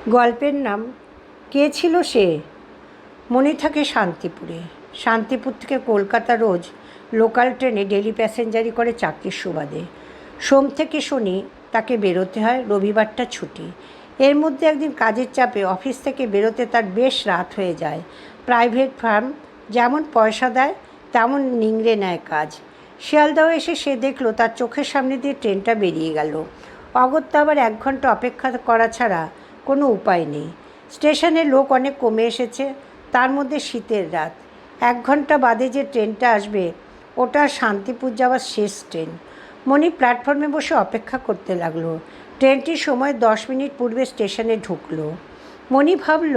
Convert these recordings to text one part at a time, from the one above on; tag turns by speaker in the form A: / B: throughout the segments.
A: গল্পের নাম কে ছিল সে। মণি থাকে শান্তিপুরে। শান্তিপুর থেকে কলকাতা রোজ লোকাল ট্রেনে ডেলি প্যাসেঞ্জারি করে চাকরির সুবাদে। সোম থেকে শনি তাকে বেরোতে হয়, রবিবারটা ছুটি। এর মধ্যে একদিন কাজের চাপে অফিস থেকে বেরোতে তার বেশ রাত হয়ে যায়। প্রাইভেট ফার্ম, যেমন পয়সা দেয় তেমন নিংড়ে নেয় কাজ। শিয়ালদহ এসে সে দেখল তার চোখের সামনে দিয়ে ট্রেনটা বেরিয়ে গেল। অগত্যা আবার 1 ঘন্টা অপেক্ষা করা ছাড়া কোনো উপায় নেই। স্টেশনে লোক অনেক কমে এসেছে, তার মধ্যে শীতের রাত। 1 ঘন্টা বাদে যে ট্রেনটা আসবে ওটা শান্তিপুর যাওয়ার শেষ ট্রেন। মণি প্ল্যাটফর্মে বসে অপেক্ষা করতে লাগলো। ট্রেনটির সময় 10 মিনিট পূর্বে স্টেশনে ঢুকলো। মণি ভাবল,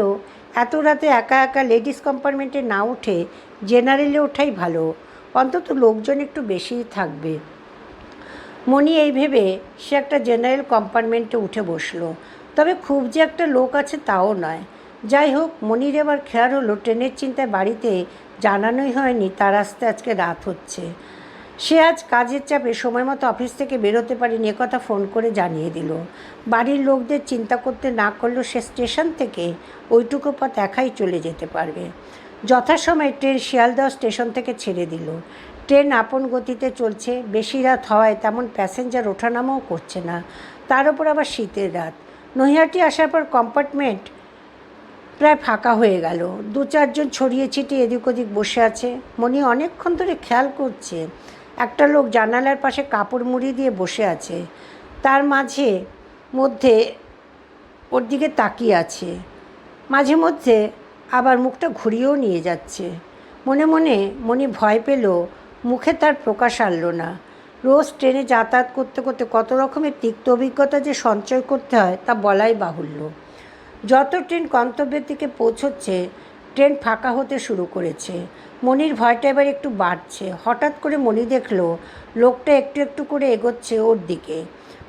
A: এত রাতে একা একা লেডিস কম্পার্টমেন্টে না উঠে জেনারেলে ওঠাই ভালো, অন্তত লোকজন একটু বেশিই থাকবে। মণি এই ভেবে সে একটা জেনারেল কম্পার্টমেন্টে উঠে বসলো। তবে খুব যে একটা লোক আছে তাও নয়। যাই হোক, মণির এবার খেয়াল হলো ট্রেনের চিন্তায় বাড়িতে জানানোই হয়নি তার আসতে আজকে রাত হচ্ছে। সে আজ কাজের চাপে সময় মতো অফিস থেকে বেরোতে পারেনি, একথা ফোন করে জানিয়ে দিল। বাড়ির লোকদের চিন্তা করতে না করলেও সে স্টেশন থেকে ওইটুকু পথ একাই চলে যেতে পারবে। যথাসময়ে ট্রেন শিয়ালদহ স্টেশন থেকে ছেড়ে দিল। ট্রেন আপন গতিতে চলছে। বেশি রাত হওয়ায় তেমন প্যাসেঞ্জার ওঠানামাও করছে না। তার উপর আবার শীতের রাত। নৈহাটি আসার পর কম্পার্টমেন্ট প্রায় ফাঁকা হয়ে গেল। 2-4 জন ছড়িয়ে ছিটিয়ে এদিক ওদিক বসে আছে। মণি অনেকক্ষণ ধরে খেয়াল করছে একটা লোক জানালার পাশে কাপড় মুড়ি দিয়ে বসে আছে। তার মাঝে মধ্যে ওর দিকে তাকিয়ে আছে, মাঝে মধ্যে আবার মুখটা ঘুরিয়েও নিয়ে যাচ্ছে। মনে মনে মণি ভয় পেল, মুখে তার প্রকাশ আনল না। রোজ ট্রেনে যাতায়াত করতে করতে কত রকমের তিক্ত অভিজ্ঞতা যে সঞ্চয় করতে হয় তা বলাই বাহুল্য। যত ট্রেন গন্তব্যের দিকে পৌঁছচ্ছে ট্রেন ফাঁকা হতে শুরু করেছে। মণির ভয়টা এবার একটু বাড়ছে। হঠাৎ করে মণি দেখল লোকটা একটু একটু করে এগোচ্ছে ওর দিকে।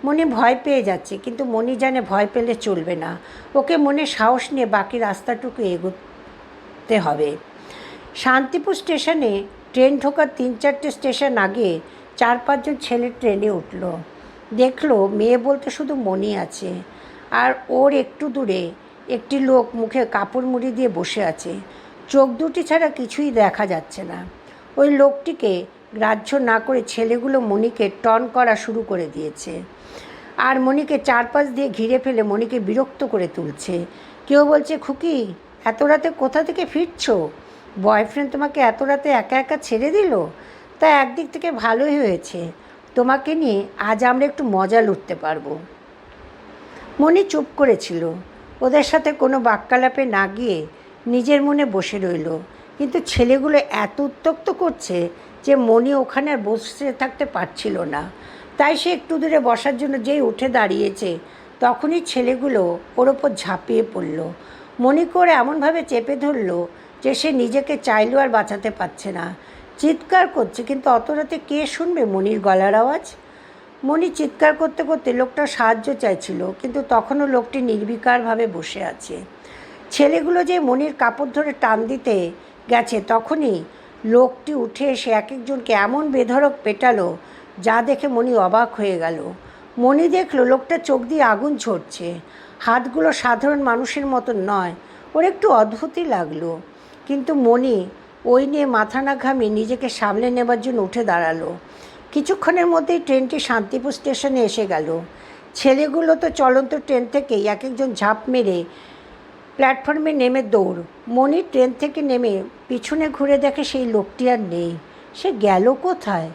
A: মণি ভয় পেয়ে যাচ্ছে, কিন্তু মণি জানে ভয় পেলে চলবে না। ওকে মনে সাহস নিয়ে বাকি রাস্তাটুকু এগোতে হবে। শান্তিপুর স্টেশনে ট্রেন ঢোকার 3-4টে স্টেশন আগে 4-5 জন ছেলে ট্রেনে উঠল। দেখলো মেয়ে বলতে শুধু মণি আছে, আর ওর একটু দূরে একটি লোক মুখে কাপড় মুড়ি দিয়ে বসে আছে। চোখ দুটি ছাড়া কিছুই দেখা যাচ্ছে না। ওই লোকটিকে গ্রাহ্য না করে ছেলেগুলো মণিকে টন করা শুরু করে দিয়েছে, আর মণিকে চারপাশ দিয়ে ঘিরে ফেলে মণিকে বিরক্ত করে তুলছে। কেউ বলছে, খুকি এত রাতে কোথা থেকে ফিরছো? বয়ফ্রেন্ড তোমাকে এত রাতে একা একা ছেড়ে দিল? তা একদিক থেকে ভালোই হয়েছে, তোমাকে নিয়ে আজ আমরা একটু মজা লুটতে পারবো। মণি চুপ করেছিল। ওদের সাথে কোনো বাক্যালাপে না গিয়ে নিজের মনে বসে রইল। কিন্তু ছেলেগুলো এত উত্ত্যক্ত করছে যে মণি ওখানে আর বসে থাকতে পারছিল না। তাই সে একটু দূরে বসার জন্য যেই উঠে দাঁড়িয়েছে তখনই ছেলেগুলো ওর ওপর ঝাঁপিয়ে পড়ল। মণি করে এমনভাবে চেপে ধরল যে সে নিজেকে চাইলেও আর বাঁচাতে পারছে না। চিৎকার করছে, কিন্তু অত রাতে কে শুনবে মণির গলার আওয়াজ? মণি চিৎকার করতে করতে লোকটা সাহায্য চাইছিল, কিন্তু তখনও লোকটি নির্বিকারভাবে বসে আছে। ছেলেগুলো যে মণির কাপড় ধরে টান দিতে গেছে তখনই লোকটি উঠে এসে এক একজনকে এমন বেধড়ক পেটালো যা দেখে মণি অবাক হয়ে গেল। মণি দেখল লোকটা চোখ দিয়ে আগুন ঝরছে। হাতগুলো সাধারণ মানুষের মতন নয়, ওর একটু অদ্ভুতই লাগলো। কিন্তু মণি ওই নিয়ে মাথা না ঘামিয়ে নিজেকে সামলে নেবার জন্য উঠে দাঁড়ালো। কিছুক্ষণের মধ্যেই ট্রেনটি শান্তিপুর স্টেশনে এসে গেল। ছেলেগুলো তো চলন্ত ট্রেন থেকেই এক একজন ঝাঁপ মেরে প্ল্যাটফর্মে নেমে দৌড়। মণি ট্রেন থেকে নেমে পিছনে ঘুরে দেখে সেই লোকটি আর নেই। সে গেল কোথায়?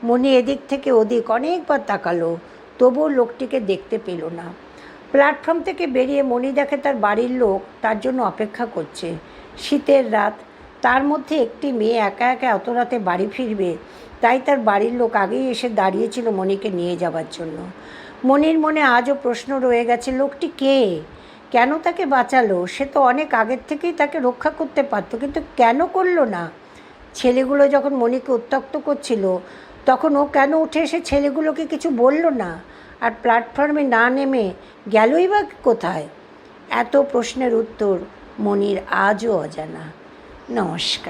A: মণি এদিক থেকে ওদিক অনেকবার তাকালো, তবুও লোকটিকে দেখতে পেল না। প্ল্যাটফর্ম থেকে বেরিয়ে মণি দেখে তার বাড়ির লোক তার জন্য অপেক্ষা করছে। শীতের রাত, তার মধ্যে একটি মেয়ে একা একা অত রাতে বাড়ি ফিরবে, তাই তার বাড়ির লোক আগেই এসে দাঁড়িয়েছিল মণিকে নিয়ে যাবার জন্য। মণির মনে আজও প্রশ্ন রয়ে গেছে, লোকটি কে? কেন তাকে বাঁচালো? সে তো অনেক আগের থেকেই তাকে রক্ষা করতে পারত, কিন্তু কেন করলো না? ছেলেগুলো যখন মণিকে উত্ত্যক্ত করছিল তখন ও কেন উঠে এসে ছেলেগুলোকে কিছু বলল না? আর প্ল্যাটফর্মে না নেমে গেলই বা কোথায়? এত প্রশ্নের উত্তর মণির আজও অজানা। নমস্কার।